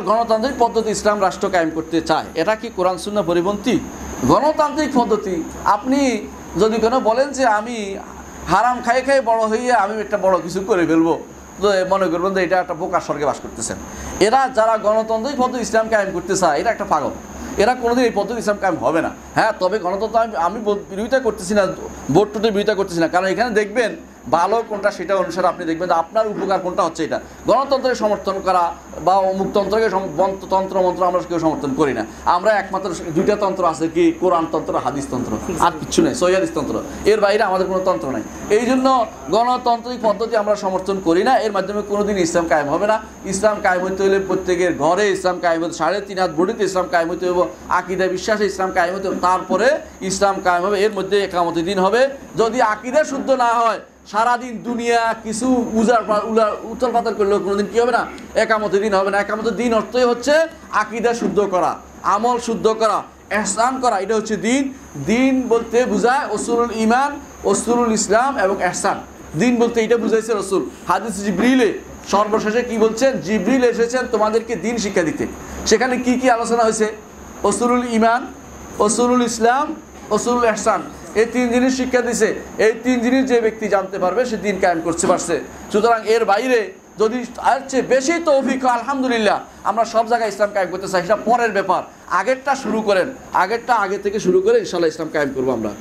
গণতান্ত্রিক পদ্ধতি ইসলাম রাষ্ট্র কায়েম করতে চায়, এটা কি কোরআন সুন্নাহ পরিপন্থী? গণতান্ত্রিক পদ্ধতি আপনি যদি কোনো বলেন যে আমি হারাম খাই খাই বড় হইয়া আমি একটা বড় কিছু করে ফেলবো, তো মনে করবেন যে এটা একটা বোকার স্বর্গে বাস করতেছেন। এরা যারা গণতান্ত্রিক পদ্ধতি ইসলাম কায়েম করতে চায় এটা একটা পাগল, এরা কোনোদিন এই পদ্ধতি ইসলাম কায়েম হবে না। হ্যাঁ, তবে গণতন্ত্র আমি বিরোধিতা করতেছি না, ভোট টোটের বিরোধিতা করতেছি না, কারণ এখানে দেখবেন ভালো কোনটা সেটা অনুসারে আপনি দেখবেন যে আপনার উপকার কোনটা হচ্ছে। এটা গণতন্ত্রের সমর্থন করা বা অমুকতন্ত্রকে তন্ত্র মন্ত্র আমরা কেউ সমর্থন করি না। আমরা একমাত্র দুইটা তন্ত্র আছে, কি কোরআন তন্ত্র, হাদিস তন্ত্র, আর কিচ্ছু নেই, সহিহ হাদিস তন্ত্র, এর বাইরে আমাদের কোনো তন্ত্র নাই। এই জন্য গণতান্ত্রিক পদ্ধতি আমরা সমর্থন করি না, এর মাধ্যমে কোনোদিন ইসলাম কায়েম হবে না। ইসলাম কায়েম হইতে হলে প্রত্যেকের ঘরে ইসলাম কায়েম হতে, 3.5 হাত বডিতে ইসলাম কায়েম হতে হবে, আকিদা বিশ্বাসে ইসলাম কায়েম হতে হবে, তারপরে ইসলাম কায়েম হবে। এর মধ্যে একামতের দিন হবে। যদি আকিদা শুদ্ধ না হয়, সারাদিন দুনিয়া কিছু উথল পাথর করলেও কোনোদিন কী হবে না, একামতের দিন হবে না। একামতের দিন অর্থই হচ্ছে আকিদা শুদ্ধ করা, আমল শুদ্ধ করা, ইহসান করা, এটা হচ্ছে দিন। দিন বলতে বোঝায় উসুলুল ঈমান, উসুলুল ইসলাম এবং ইহসান। দিন বলতে এটা বুঝাইছে রসুল। হাদিস জিবরিলে সর্বশেষে কি বলছেন? জিবরিল এসেছেন তোমাদেরকে দিন শিক্ষা দিতে। সেখানে কি কি আলোচনা হয়েছে? উসুলুল ঈমান, উসুলুল ইসলাম, উসুলুল ইহসান, এই 3 জিনিস শিক্ষা দিছে। এই 3 জিনিস যে ব্যক্তি জানতে পারবে সে দিন কায়েম করতে পারছে। সুতরাং এর বাইরে যদি আর চেয়ে বেশি তৌফিক হয়, আলহামদুলিল্লাহ, আমরা সব জায়গায় ইসলাম কায়েম করতে চাই, সেটা পরের ব্যাপার। আগেরটা শুরু করেন, আগেরটা আগে থেকে শুরু করে ইনশাআল্লাহ ইসলাম কায়েম করবো আমরা।